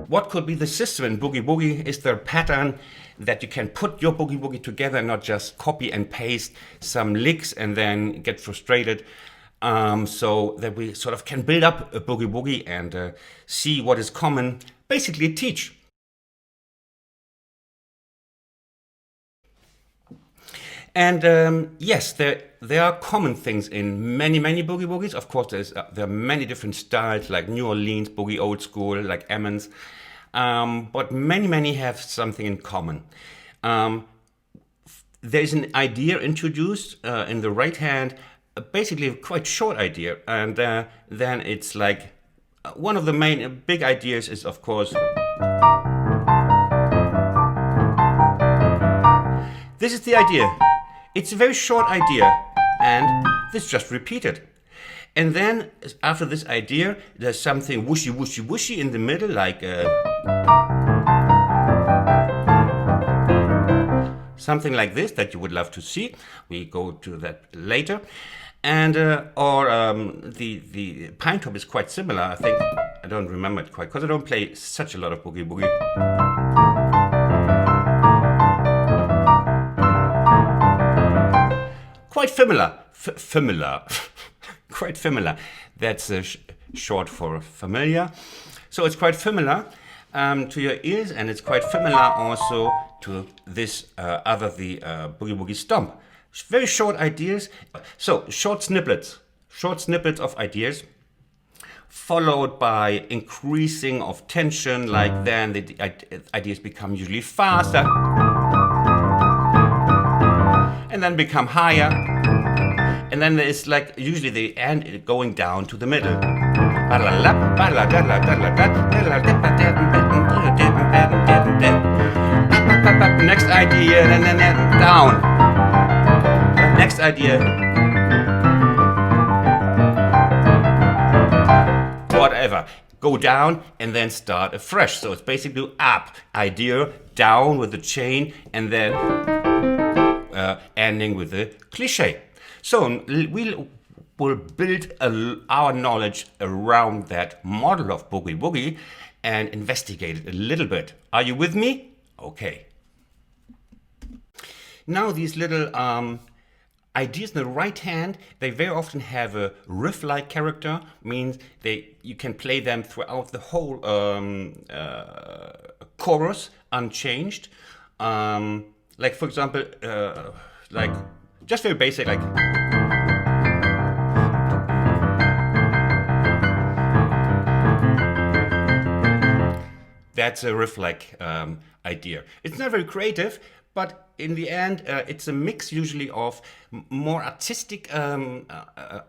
what could be the system in Boogie Woogie? Is there a pattern that you can put your Boogie Woogie together, not just copy and paste some licks and then get frustrated? So that we sort of can build up a Boogie Woogie and see what is common, basically teach. And yes, there are common things in many Boogie Woogies. Of course, there are many different styles, like New Orleans Boogie, old school, like Emmons. But many have something in common. There's an idea introduced in the right hand, basically a quite short idea, and then it's like one of the main big ideas is, of course, this is the idea. It's a very short idea, and this just repeated. And then after this idea, there's something whooshy in the middle, like something like this that you would love to see. We go to that later. And the pine top is quite similar. I think I don't remember it quite because I don't play such a lot of Boogie Woogie. Quite familiar. Quite familiar. That's short for familiar. So it's quite familiar to your ears, and it's quite familiar also to this the Boogie Woogie stomp. Very short ideas. So short snippets of ideas, followed by increasing of tension. Like then the ideas become usually faster, and then become higher, and then there's like usually the end going down to the middle. Next idea, and then down. Next idea. Whatever. Go down and then start afresh. So it's basically up, idea, down with the chain, and then ending with the cliche. So we'll build our knowledge around that model of Boogie Woogie and investigate it a little bit. Are you with me? Okay. Now these little ideas in the right hand, they very often have a riff-like character, means you can play them throughout the whole chorus unchanged. Like for example, like just very basic, like that's a riff-like idea. It's not very creative, but in the end, it's a mix usually of more artistic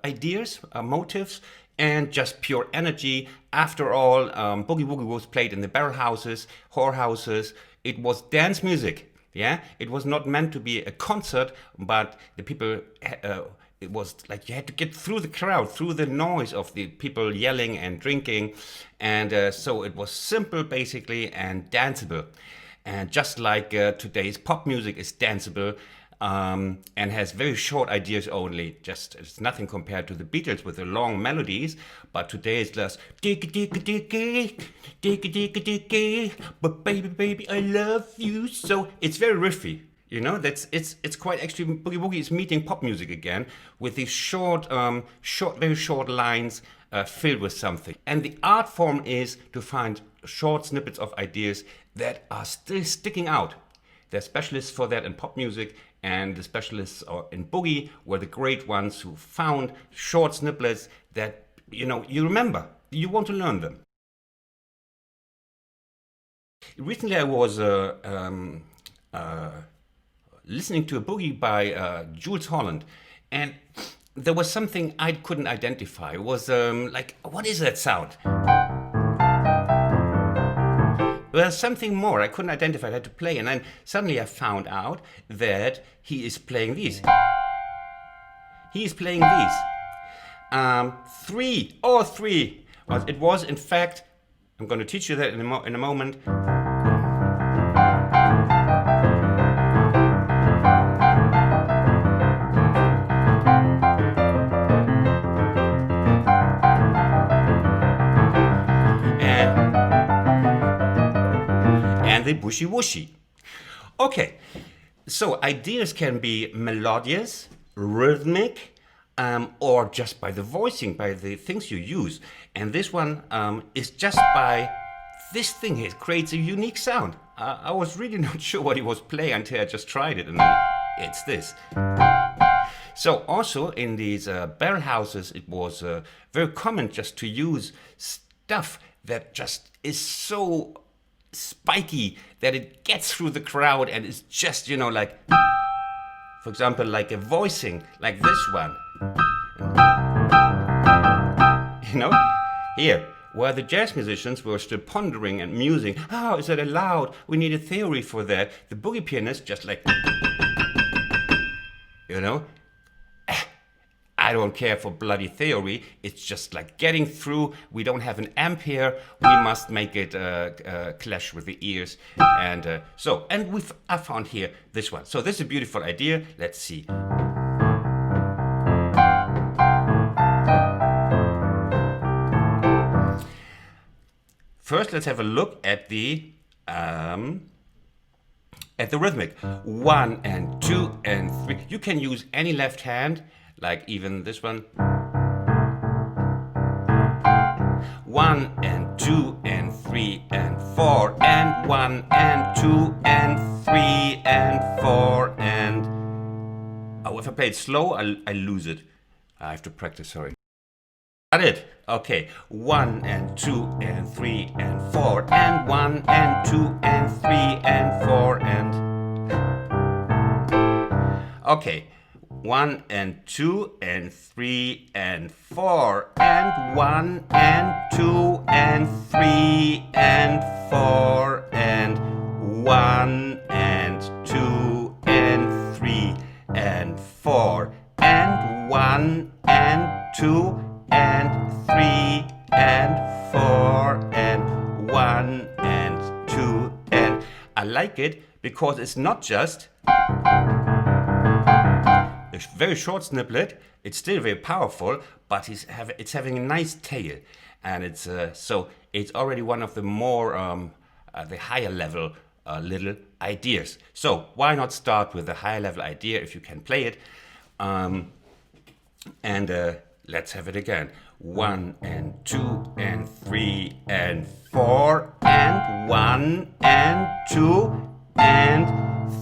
ideas, motives, and just pure energy. After all, Boogie Woogie was played in the barrelhouses, whorehouses. It was dance music. Yeah, it was not meant to be a concert, but the people. It was like you had to get through the crowd, through the noise of the people yelling and drinking, and so it was simple, basically, and danceable. And just like today's pop music is danceable and has very short ideas only, just it's nothing compared to the Beatles with the long melodies. But today it's just but baby, I love you. So it's very riffy. You know, it's quite actually Boogie Woogie is meeting pop music again with these very short lines filled with something. And the art form is to find short snippets of ideas that are still sticking out. There are specialists for that in pop music, and the specialists in Boogie were the great ones who found short snippets that, you know, you remember, you want to learn them. Recently I was listening to a Boogie by Jules Holland, and there was something I couldn't identify. It was like, what is that sound? Well, something more I couldn't identify. I had to play, and then suddenly I found out that he is playing these. He is playing these. Three. Well, it was, in fact, I'm going to teach you that in a moment. the Boogie Woogie. Okay, so ideas can be melodious, rhythmic, or just by the voicing, by the things you use. And this one is just by this thing. It creates a unique sound. I was really not sure what he was playing until I just tried it, and then it's this. So also in these barrel houses, it was very common just to use stuff that just is so spiky that it gets through the crowd and is just, you know, like, for example, like a voicing, like this one. You know, here, where the jazz musicians were still pondering and musing, oh, is that allowed? We need a theory for that. The boogie pianist just like, you know, I don't care for bloody theory. It's just like getting through. We don't have an amp here. We must make it clash with the ears. And I found here this one. So this is a beautiful idea. Let's see. First, let's have a look at the rhythmic. 1 and 2 and 3. You can use any left hand, like even this one. 1 and 2 and 3 and 4 and 1 and 2 and 3 and 4 and... Oh, if I play it slow, I lose it. I have to practice, sorry. Got it? Okay. 1 and 2 and 3 and 4 and 1 and 2 and 3 and 4 and... Okay. 1 and 2 and 3 and 4 and 1 and 2 and 3 and 4 and 1 and 2 and 3 and 4 and 1 and 2 and 3 and 4 and 1 and 2 and... I like it because it's not just a very short snippet. It's still very powerful, but it's having a nice tail, and it's so it's already one of the more the higher level little ideas. So why not start with a higher level idea if you can play it? Let's have it again. 1 and 2 and 3 and 4 and 1 and 2 and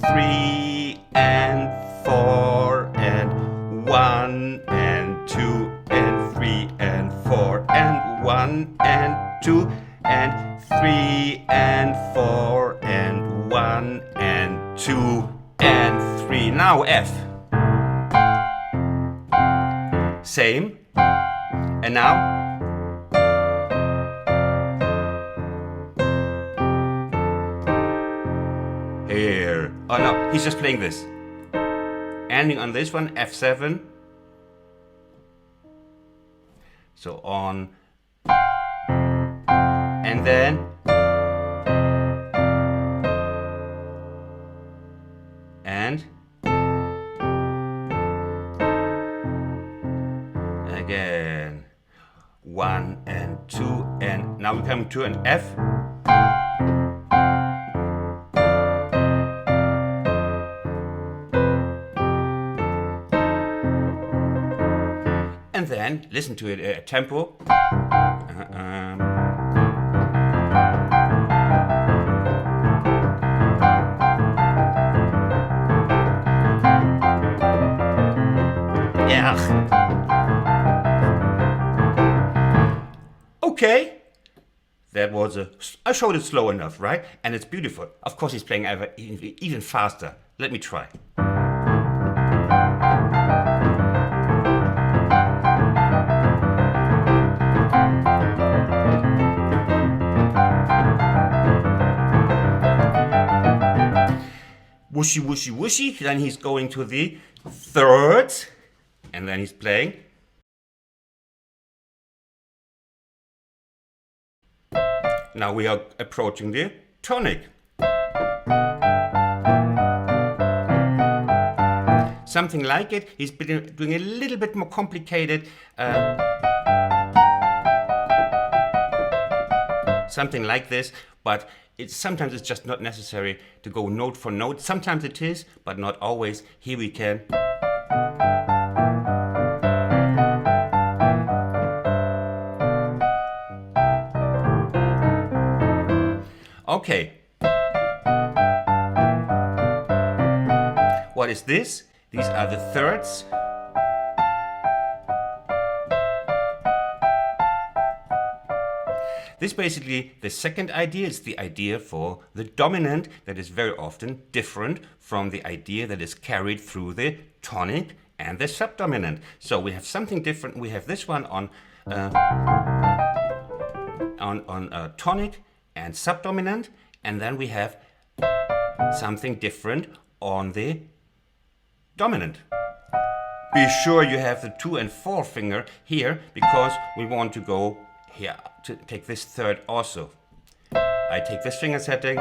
3 and 4 and 1 and 2 and 3 and 4 and 1 and 2 and 3 and 4 and 1 and 2 and 3. Now F. Same. And now here. Oh no, he's just playing this. Ending on this one, F7. So on. And then and again. 1 and 2 and now we come to an F. And then listen to it at tempo. Yeah. Okay, that was I showed it slow enough, right? And it's beautiful. Of course, he's playing even faster. Let me try. Whooshy, whooshy, whooshy. Then he's going to the third, and then he's playing. Now we are approaching the tonic. Something like it. He's been doing a little bit more complicated. Something like this, but sometimes it's just not necessary to go note for note. Sometimes it is, but not always. Here we can. Okay. What is this? These are the thirds. This basically, the second idea is the idea for the dominant that is very often different from the idea that is carried through the tonic and the subdominant. So we have something different. We have this one on tonic and subdominant, and then we have something different on the dominant. Be sure you have the 2 and 4 finger here, because we want to go here to take this third also. I take this finger setting,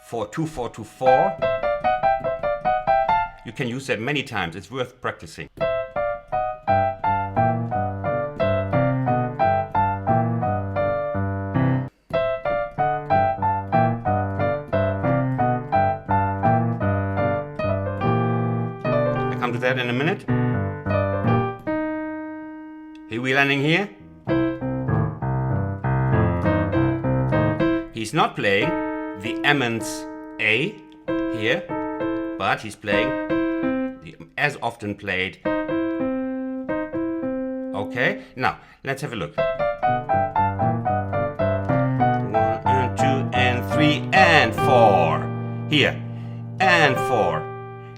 4, 2, 4, 2, 4. You can use that many times, it's worth practicing. I'll come to that in a minute. Here we're landing here. He's not playing the eminence A here, but he's playing the as often played. Okay, now let's have a look. 1 and 2 and 3 and 4. Here, and 4.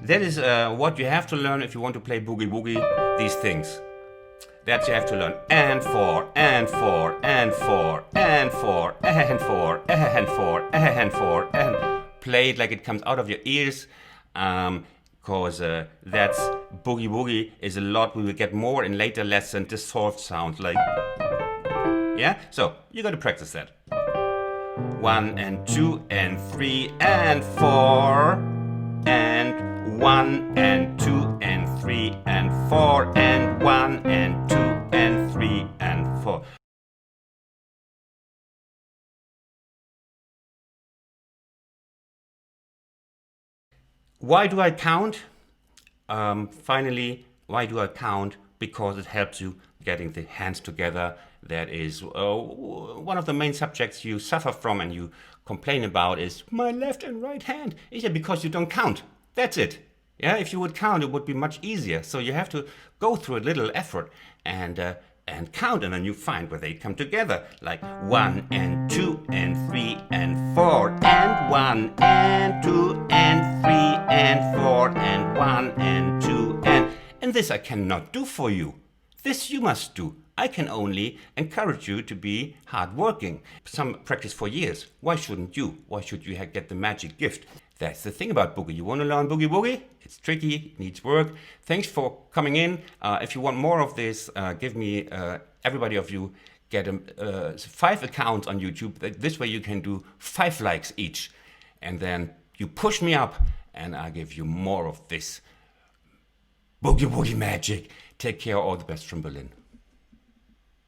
That is what you have to learn if you want to play Boogie Woogie, these things. That you have to learn. And 4, and 4, and 4, and 4, and 4, and 4, and 4, and play it like it comes out of your ears. Because that's Boogie Woogie is a lot. We will get more in later lessons. This soft sound like. Yeah? So, you got to practice that. 1 and 2 and 3 and 4. And 1 and 2 and 3 and 4 and 1 and 2 and 3 and 4. Why do I count? Finally, why do I count? Because it helps you getting the hands together. That is one of the main subjects you suffer from and you complain about is my left and right hand. Is it because you don't count? That's it. Yeah, if you would count, it would be much easier. So you have to go through a little effort and count, and then you find where they come together. Like 1 and 2 and 3 and 4 and 1 and 2 and 3 and 4 and 1 and 2 and this I cannot do for you. This you must do. I can only encourage you to be hardworking. Some practice for years. Why shouldn't you? Why should you get the magic gift? That's the thing about Boogie. You want to learn Boogie Woogie? It's tricky, it needs work. Thanks for coming in. If you want more of this, give me, everybody of you, get 5 accounts on YouTube. This way you can do 5 likes each. And then you push me up and I give you more of this Boogie Woogie magic. Take care, all the best from Berlin.